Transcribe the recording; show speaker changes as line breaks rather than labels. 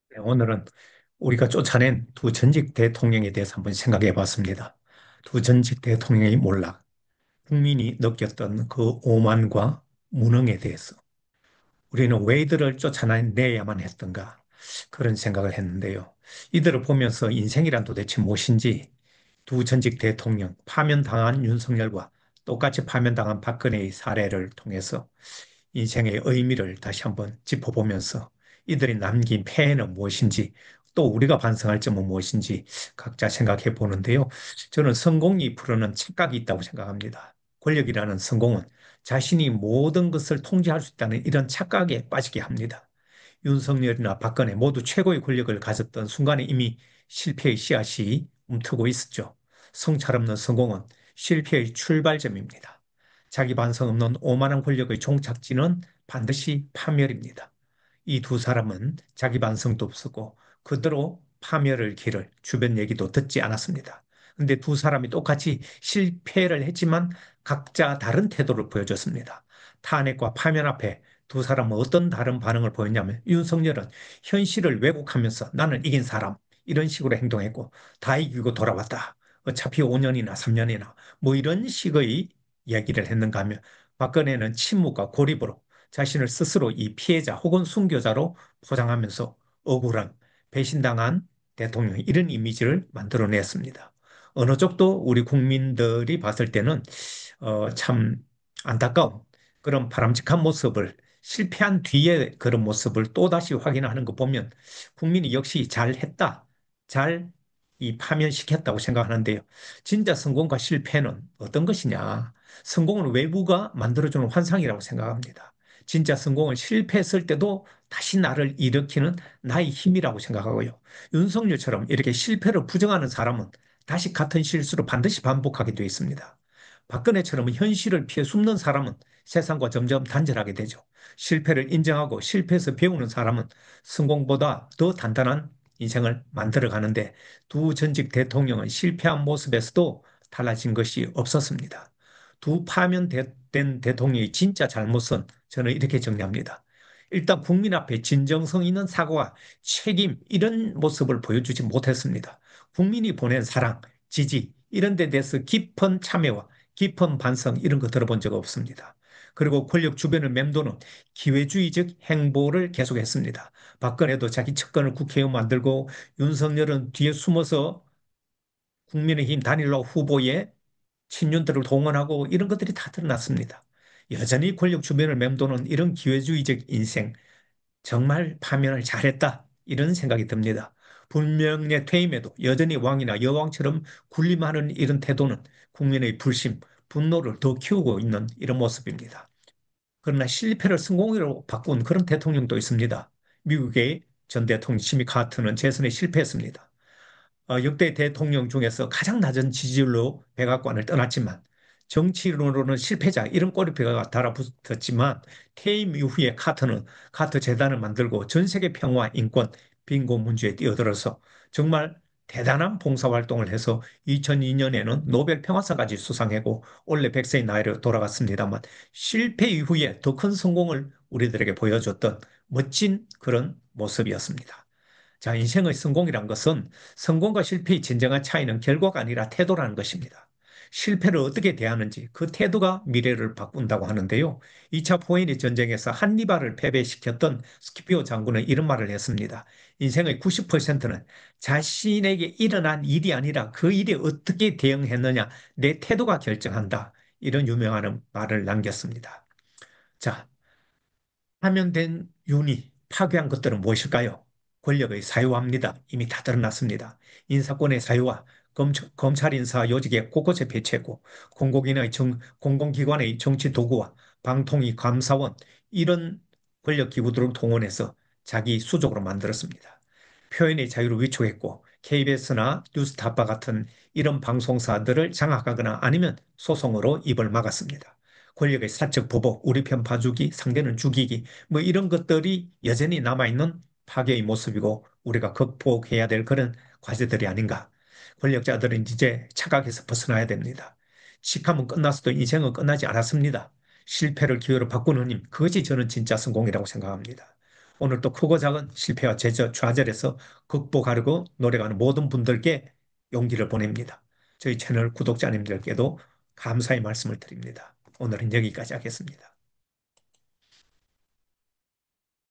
네, 오늘은 우리가 쫓아낸 두 전직 대통령에 대해서 한번 생각해 봤습니다. 두 전직 대통령의 몰락, 국민이 느꼈던 그 오만과 무능에 대해서 우리는 왜 이들을 쫓아내야만 했던가 그런 생각을 했는데요. 이들을 보면서 인생이란 도대체 무엇인지 두 전직 대통령, 파면당한 윤석열과 똑같이 파면당한 박근혜의 사례를 통해서 인생의 의미를 다시 한번 짚어보면서 이들이 남긴 폐해는 무엇인지 또 우리가 반성할 점은 무엇인지 각자 생각해 보는데요. 저는 성공이 부르는 착각이 있다고 생각합니다. 권력이라는 성공은 자신이 모든 것을 통제할 수 있다는 이런 착각에 빠지게 합니다. 윤석열이나 박근혜 모두 최고의 권력을 가졌던 순간에 이미 실패의 씨앗이 움트고 있었죠. 성찰 없는 성공은 실패의 출발점입니다. 자기 반성 없는 오만한 권력의 종착지는 반드시 파멸입니다. 이 두 사람은 자기 반성도 없었고 그대로 파멸을 기를 주변 얘기도 듣지 않았습니다. 근데 두 사람이 똑같이 실패를 했지만 각자 다른 태도를 보여줬습니다. 탄핵과 파면 앞에 두 사람은 어떤 다른 반응을 보였냐면 윤석열은 현실을 왜곡하면서 나는 이긴 사람 이런 식으로 행동했고 다 이기고 돌아왔다. 어차피 5년이나 3년이나 뭐 이런 식의 이야기를 했는가 하면 박근혜는 침묵과 고립으로 자신을 스스로 이 피해자 혹은 순교자로 포장하면서 억울한 배신당한 대통령 이런 이미지를 만들어냈습니다. 어느 쪽도 우리 국민들이 봤을 때는 참 안타까운 그런 바람직한 모습을 실패한 뒤에 그런 모습을 또다시 확인하는 거 보면 국민이 역시 잘했다, 잘 이 파면시켰다고 생각하는데요. 진짜 성공과 실패는 어떤 것이냐? 성공은 외부가 만들어주는 환상이라고 생각합니다. 진짜 성공은 실패했을 때도 다시 나를 일으키는 나의 힘이라고 생각하고요. 윤석열처럼 이렇게 실패를 부정하는 사람은 다시 같은 실수를 반드시 반복하게 되어 있습니다. 박근혜처럼 현실을 피해 숨는 사람은 세상과 점점 단절하게 되죠. 실패를 인정하고 실패해서 배우는 사람은 성공보다 더 단단한 인생을 만들어 가는데 두 전직 대통령은 실패한 모습에서도 달라진 것이 없었습니다. 두 파면된 대통령의 진짜 잘못은 저는 이렇게 정리합니다. 일단 국민 앞에 진정성 있는 사과와 책임 이런 모습을 보여주지 못했습니다. 국민이 보낸 사랑, 지지 이런 데 대해서 깊은 참여와 깊은 반성 이런 거 들어본 적 없습니다. 그리고 권력 주변을 맴도는 기회주의적 행보를 계속했습니다. 박근혜도 자기 측근을 국회의원 만들고 윤석열은 뒤에 숨어서 국민의힘 단일화 후보에 친윤들을 동원하고 이런 것들이 다 드러났습니다. 여전히 권력 주변을 맴도는 이런 기회주의적 인생, 정말 파면을 잘했다. 이런 생각이 듭니다. 불명예 퇴임에도 여전히 왕이나 여왕처럼 군림하는 이런 태도는 국민의 불심, 분노를 더 키우고 있는 이런 모습입니다. 그러나 실패를 성공으로 바꾼 그런 대통령도 있습니다. 미국의 전 대통령 지미 카터는 재선에 실패했습니다. 역대 대통령 중에서 가장 낮은 지지율로 백악관을 떠났지만 정치론으로는 실패자 이런 꼬리표가 달아붙었지만 퇴임 이후에 카터는 카터 재단을 만들고 전 세계 평화, 인권, 빈곤 문제에 뛰어들어서 정말 대단한 봉사활동을 해서 2002년에는 노벨 평화상까지 수상하고 원래 100세의 나이로 돌아갔습니다만 실패 이후에 더 큰 성공을 우리들에게 보여줬던 멋진 그런 모습이었습니다. 자, 인생의 성공이란 것은 성공과 실패의 진정한 차이는 결과가 아니라 태도라는 것입니다. 실패를 어떻게 대하는지 그 태도가 미래를 바꾼다고 하는데요. 2차 포에니 전쟁에서 한니발을 패배시켰던 스키피오 장군은 이런 말을 했습니다. 인생의 90%는 자신에게 일어난 일이 아니라 그 일에 어떻게 대응했느냐, 내 태도가 결정한다. 이런 유명한 말을 남겼습니다. 자, 파면된 윤이 파괴한 것들은 무엇일까요? 권력의 사유화입니다. 이미 다 드러났습니다. 인사권의 사유화, 검찰 인사 요직에 곳곳에 배치했고 공공기관의 정치 도구와 방통위 감사원 이런 권력기구들을 동원해서 자기 수족으로 만들었습니다. 표현의 자유를 위축했고 KBS나 뉴스타파 같은 이런 방송사들을 장악하거나 아니면 소송으로 입을 막았습니다. 권력의 사적 보복, 우리 편 봐주기, 상대는 죽이기, 뭐 이런 것들이 여전히 남아있는 파괴의 모습이고 우리가 극복해야 될 그런 과제들이 아닌가. 권력자들은 이제 착각에서 벗어나야 됩니다. 직함은 끝났어도 인생은 끝나지 않았습니다. 실패를 기회로 바꾸는 힘, 그것이 저는 진짜 성공이라고 생각합니다. 오늘 또 크고 작은 실패와 좌절에서 극복하려고 노력하는 모든 분들께 용기를 보냅니다. 저희 채널 구독자님들께도 감사의 말씀을 드립니다. 오늘은 여기까지 하겠습니다.